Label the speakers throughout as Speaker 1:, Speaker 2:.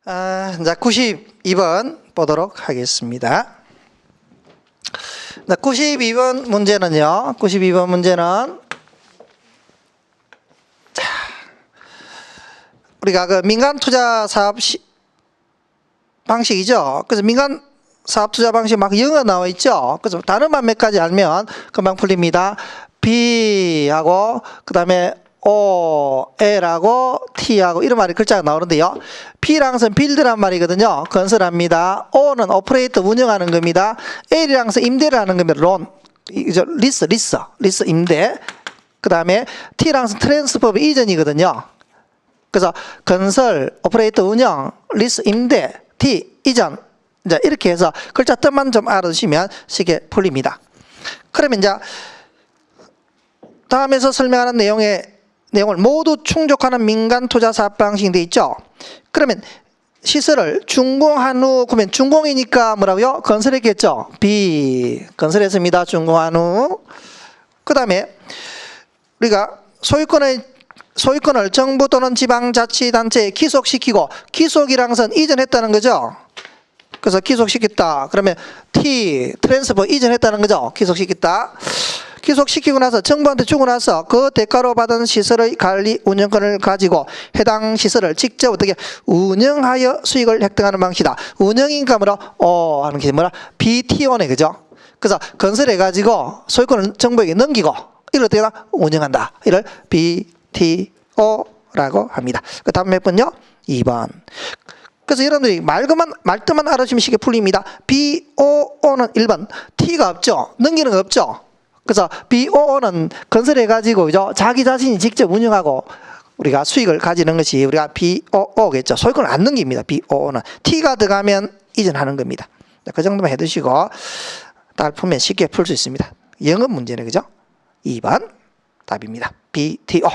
Speaker 1: 자, 92번 보도록 하겠습니다. 92번 문제는요. 92번 문제는 우리가 그 민간 투자 사업 방식이죠. 그래서 민간 사업 투자 방식 막 영어 나와 있죠. 그래서 단어만 몇 가지 알면 금방 풀립니다. B하고 그다음에 O, L하고 T하고 이런 말이 글자가 나오는데요. B랑 것은 빌드란 말이거든요. 건설합니다. O는 오퍼레이터 운영하는 겁니다. L이랑 것은 임대를 하는 겁니다. 론, 리스 임대. 그 다음에 T랑 것은 트랜스퍼 이전이거든요. 그래서 건설, 오퍼레이터 운영, 리스 임대, T 이전. 이제 이렇게 해서 글자 뜻만 좀 알아두시면 쉽게 풀립니다. 그러면 이제 다음에서 설명하는 내용을 모두 충족하는 민간 투자 사업 방식이 되어 있죠. 그러면 시설을 준공한 후, 그러면 준공이니까 뭐라고요? 건설했겠죠. B 건설했습니다. 준공한 후. 그 다음에 우리가 소유권을 정부 또는 지방자치단체에 기속시키고, 기속이란 것은 이전했다는 거죠. 그래서 기속시켰다. 그러면 T 트랜스퍼 이전했다는 거죠. 기속시켰다. 기속시키고 나서 정부한테 주고 나서 그 대가로 받은 시설의 관리 운영권을 가지고 해당 시설을 직접 어떻게 운영하여 수익을 획득하는 방식이다. 운영인가 뭐라 하는 게 뭐라 BTO네, 그죠? 그래서 건설해 가지고 소유권을 정부에게 넘기고 이걸 어떻게 하나 운영한다. 이를 BTO라고 합니다. 그 다음 몇 번요? 2번. 그래서 여러분들이 말뜻만 알아주시면 쉽게 풀립니다. BOO는 1번. T가 없죠. 넘기는 거 없죠. 그래서 BOO는 건설해가지고, 그죠? 자기 자신이 직접 운영하고 우리가 수익을 가지는 것이 우리가 BOO겠죠. 소유권을 안 넘깁니다. BOO는. T가 들어가면 이전하는 겁니다. 그 정도만 해두시고 딱 풀면 쉽게 풀 수 있습니다. 영업 문제네, 그죠? 2번 답입니다. BTO.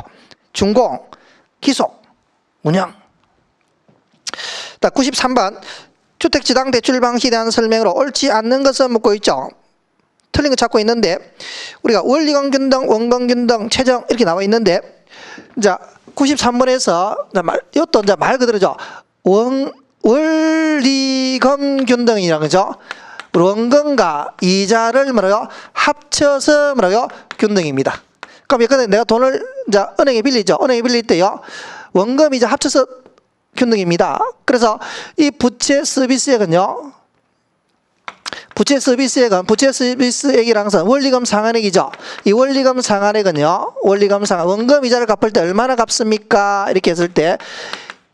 Speaker 1: 준공, 기속, 운영. 93번. 주택지당 대출 방식에 대한 설명으로 옳지 않는 것을 묻고 있죠. 틀린 거 찾고 있는데, 우리가 원리금 균등, 원금 균등, 최종 이렇게 나와 있는데, 자, 93번에서 이것도 이제 말 그대로죠. 원리금 균등이라는 거죠. 원금과 이자를 뭐라고요? 합쳐서 뭐라고요? 균등입니다. 그럼 예컨대 내가 돈을 이제 은행에 빌리죠. 은행에 빌릴 때요. 원금 이자 합쳐서 균등입니다. 그래서 이 부채 서비스액은요. 부채 서비스액이라는 것은 원리금 상환액이죠. 이 원리금 상환액은요. 원금 이자를 갚을 때 얼마나 갚습니까? 이렇게 했을 때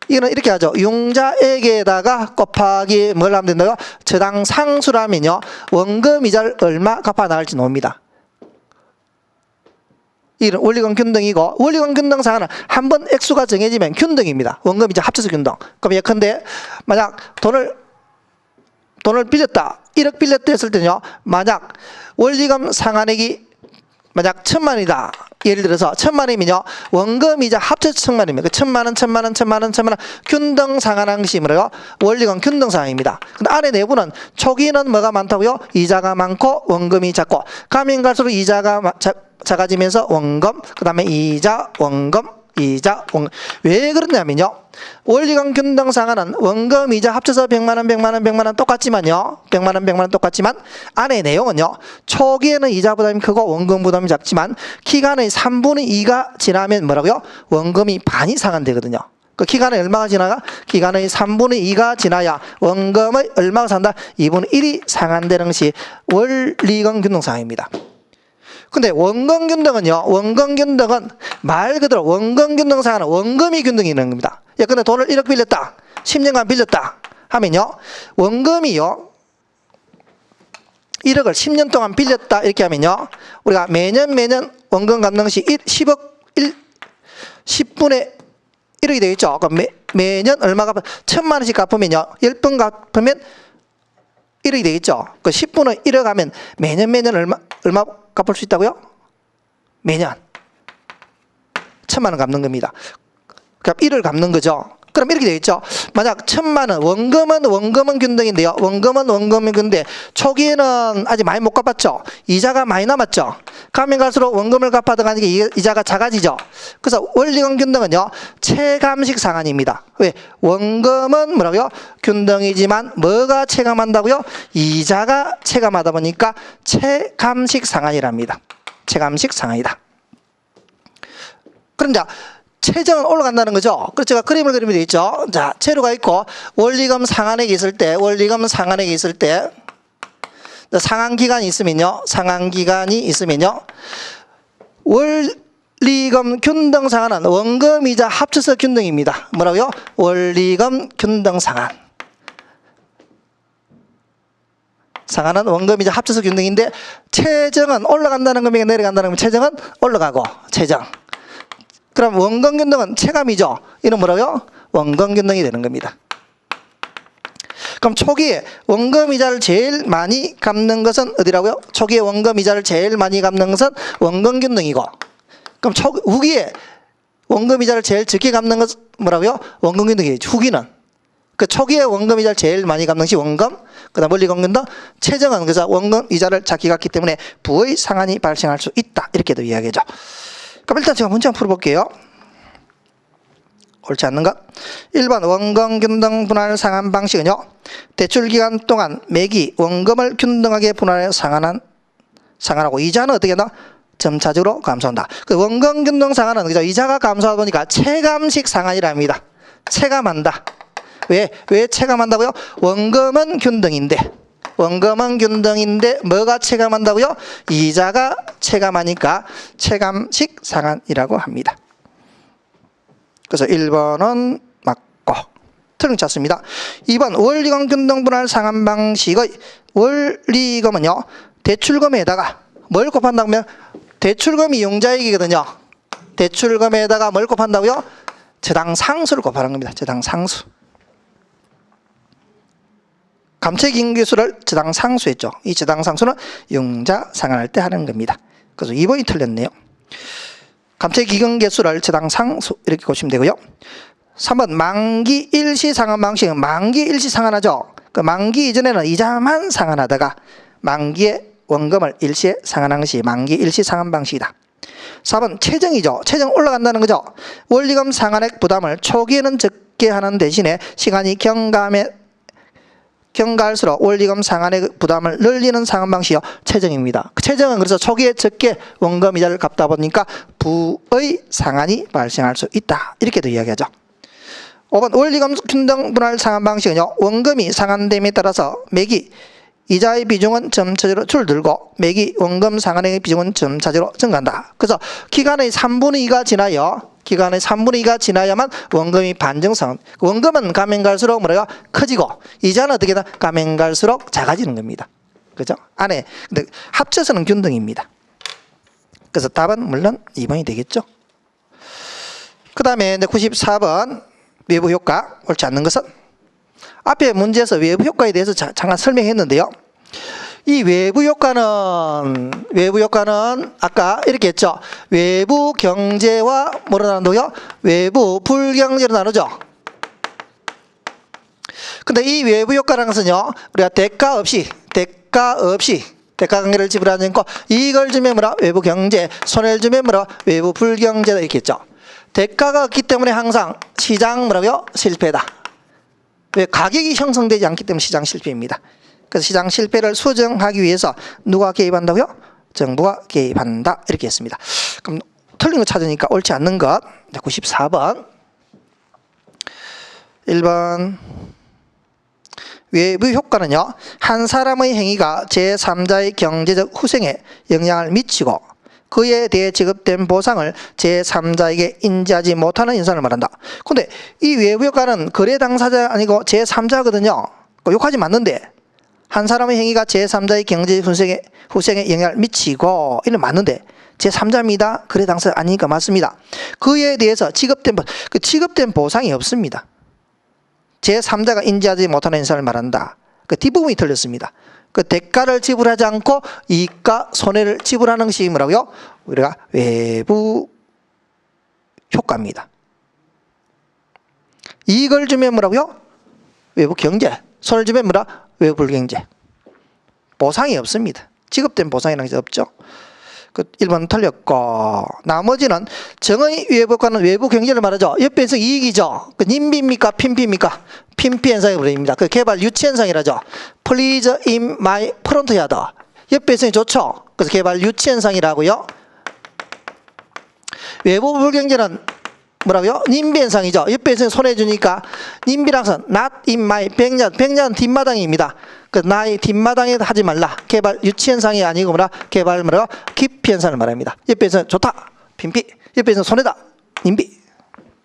Speaker 1: 이거는 이렇게 하죠. 융자액에다가 곱하기 뭘 하면 된다고요? 저당 상수라면요. 원금 이자를 얼마 갚아 나갈지 나옵니다. 이런 원리금 균등이고, 원리금 균등 상환은 한 번 액수가 정해지면 균등입니다. 원금 이자 합쳐서 균등. 그럼 예컨대 만약 돈을 빌렸다. 1억 빌렸다 했을 때는요. 만약 원리금 상환액이 만약 1,000만이다. 예를 들어서 1,000만이면요. 원금 이자 합쳐서 1,000만입니다. 1,000만 원 균등 상환한 것이 뭐래요? 원리금 균등 상환입니다. 근데 안에 내부는 초기는 뭐가 많다고요? 이자가 많고 원금이 작고, 가면 갈수록 이자가 작아지면서 원금, 그 다음에 이자, 원금. 왜 그러냐면요. 원리금 균등 상환은 원금 이자 합쳐서 100만 원 똑같지만요. 100만 원 똑같지만 안에 내용은요. 초기에는 이자 부담이 크고 원금 부담이 작지만 기간의 3분의 2가 지나면 뭐라고요? 원금이 반이 상환되거든요. 그 기간에 얼마가 지나가? 기간의 3분의 2가 지나야 원금의 얼마가 산다? 2분의 1이 상환되는 것이 원리금 균등 상환입니다. 근데 원금 균등은요. 말 그대로 원금 균등 상환은 원금이 균등이 있는 겁니다. 예컨대 돈을 1억 빌렸다. 10년간 빌렸다 하면요. 원금이요. 1억을 10년 동안 빌렸다 이렇게 하면요. 우리가 매년 원금 갚는 것이 10분의 1억이 되겠죠. 그럼 매년 얼마 갚으면 1,000만 원씩 갚으면요. 10번 갚으면 1억이 되겠죠. 그 10분의 1억 하면 매년 얼마 갚을 수 있다고요? 매년 1,000만 원 갚는 겁니다. 그럼 1을 갚는 거죠. 그럼 이렇게 되겠죠. 만약 1000만원, 원금은 균등인데요. 원금은 균등. 초기에는 아직 많이 못 갚았죠. 이자가 많이 남았죠. 가면 갈수록 원금을 갚아들어가는 게 이자가 작아지죠. 그래서 원리금 균등은요, 체감식 상한입니다. 왜? 원금은 뭐라고요? 균등이지만 뭐가 체감한다고요? 이자가 체감하다 보니까 체감식 상한이랍니다. 체감식 상한이다. 그럼 자, 최저는 올라간다는 거죠. 그래서 제가 그림을 그리면 되겠죠. 자, 채로가 있고 원리금 상한액이 있을 때, 상한 기간이 있으면요. 원리금 균등 상한은 원금이자 합쳐서 균등입니다. 뭐라고요? 원리금 균등 상한. 상한은 원금이자 합쳐서 균등인데 최저는 올라간다는 금액이 내려간다는 건 최저는 올라가고 최저. 그럼 원금 균등은 체감이죠. 이는 뭐라고요? 원금 균등이 되는 겁니다. 그럼 초기에 원금 이자를 제일 많이 갚는 것은 어디라고요? 초기에 원금 이자를 제일 많이 갚는 것은 원금 균등이고, 그럼 후기에 원금 이자를 제일 적게 갚는 것은 뭐라고요? 원금 균등이죠. 후기는 그 초기에 원금 이자를 제일 많이 갚는 것이 원금, 그다음 원리금 균등, 최저는 그래서 원금 이자를 작게 갚기 때문에 부의 상한이 발생할 수 있다. 이렇게도 이야기하죠. 그럼 일단 제가 문제 한번 풀어볼게요. 옳지 않는 것. 1번 원금 균등 분할 상한 방식은요, 대출 기간 동안 매기 원금을 균등하게 분할해 상한하고 이자는 어떻게 한다? 점차적으로 감소한다. 그 원금 균등 상한은 그죠? 이자가 감소하다 보니까 체감식 상한이랍니다. 체감한다. 왜 체감한다고요? 원금은 균등인데 뭐가 체감한다고요? 이자가 체감하니까 체감식 상한이라고 합니다. 그래서 1번은 맞고 틀린 것 같습니다. 2번 원리금 균등 분할 상한 방식의 원리금은요, 대출금에다가 뭘 곱한다면 대출금 이용자액이거든요. 대출금에다가 뭘 곱한다고요? 저당 상수를 곱하는 겁니다. 저당 상수. 감채기금계수를 저당 상수했죠. 이 저당 상수는 융자 상환할 때 하는 겁니다. 그래서 2번이 틀렸네요. 감채기금계수를 저당 상수 이렇게 보시면 되고요. 3번 만기 일시 상환 방식은 만기 일시 상환하죠. 그 만기 이전에는 이자만 상환하다가 만기에 원금을 일시에 상환한 것이 만기 일시 상환 방식이다. 4번 최정이죠. 최정 올라간다는 거죠. 원리금 상환액 부담을 초기에는 적게 하는 대신에 시간이 경과할수록 원리금 상환액 부담을 늘리는 상환 방식이요, 최정입니다. 최정은 그래서 초기에 적게 원금 이자를 갚다 보니까 부의 상한이 발생할 수 있다. 이렇게도 이야기하죠. 5번 원리금 균등 분할 상환 방식은요, 원금이 상환됨에 따라서 매기 이자의 비중은 점차적으로 줄들고 매기 원금 상환액의 비중은 점차적으로 증가한다. 그래서 기간의 3분의 2가 지나야만 원금이 반정상. 원금은 가면 갈수록 뭐래요? 커지고 이자는 어떻게 다 가면 갈수록 작아지는 겁니다. 그죠? 안에 근데 합쳐서는 균등입니다. 그래서 답은 물론 2번이 되겠죠. 그 다음에 94번 외부 효과. 옳지 않는 것은 앞에 문제에서 외부 효과에 대해서 잠깐 설명했는데요. 이 외부 효과는 아까 이렇게 했죠. 외부 경제와 뭐로 나눈다고요? 외부 불경제로 나누죠. 근데 이 외부 효과라는 것은요, 우리가 대가 없이 대가 관계를 지불하지 않고 이익을 주면 뭐라? 외부 경제, 손해를 주면 뭐라? 외부 불경제다 이렇게 했죠. 대가가 없기 때문에 항상 시장 뭐라고요? 실패다. 왜? 가격이 형성되지 않기 때문에 시장 실패입니다. 그래서 시장 실패를 수정하기 위해서 누가 개입한다고요? 정부가 개입한다. 이렇게 했습니다. 그럼 틀린 거 찾으니까 옳지 않는 것. 94번. 1번. 외부 효과는요, 한 사람의 행위가 제3자의 경제적 후생에 영향을 미치고 그에 대해 지급된 보상을 제3자에게 인지하지 못하는 현상을 말한다. 근데 이 외부 효과는 거래 당사자가 아니고 제3자거든요. 욕하지 맞는데 한 사람의 행위가 제3자의 경제적 후생에 영향을 미치고 이는 맞는데 제3자입니다. 거래 당사자 아니니까 맞습니다. 그에 대해서 지급된 보상이 없습니다. 제3자가 인지하지 못하는 현상을 말한다. 그 뒷부분이 틀렸습니다. 그 대가를 지불하지 않고 이익과 손해를 지불하는 것이 뭐라고요? 우리가 외부 효과입니다. 이익을 주면 뭐라고요? 외부 경제. 손을 주면 뭐라? 외부 불경제. 보상이 없습니다. 지급된 보상이라는 게 없죠. 그 1번 틀렸고, 나머지는 정의 외부과는 외부 경제를 말하죠. 옆에서 이익이죠. 그 님비입니까? 핀피입니까? 핀피 현상이 부릅니다. 그 개발 유치 현상이라죠. Please in my front yard. 옆에서 좋죠. 그래서 개발 유치 현상이라고요. 외부 불경제는 뭐라고요? 님비 현상이죠. 옆에서 손해 주니까 님비랑선 not in my 백년. 백년 뒷마당입니다. 그 나의 뒷마당에 하지 말라. 개발 유치 현상이 아니고 뭐라? 개발 뭐라? 기피 현상을 말합니다. 옆에서 좋다. 핀피. 옆에서 손해다. 님비.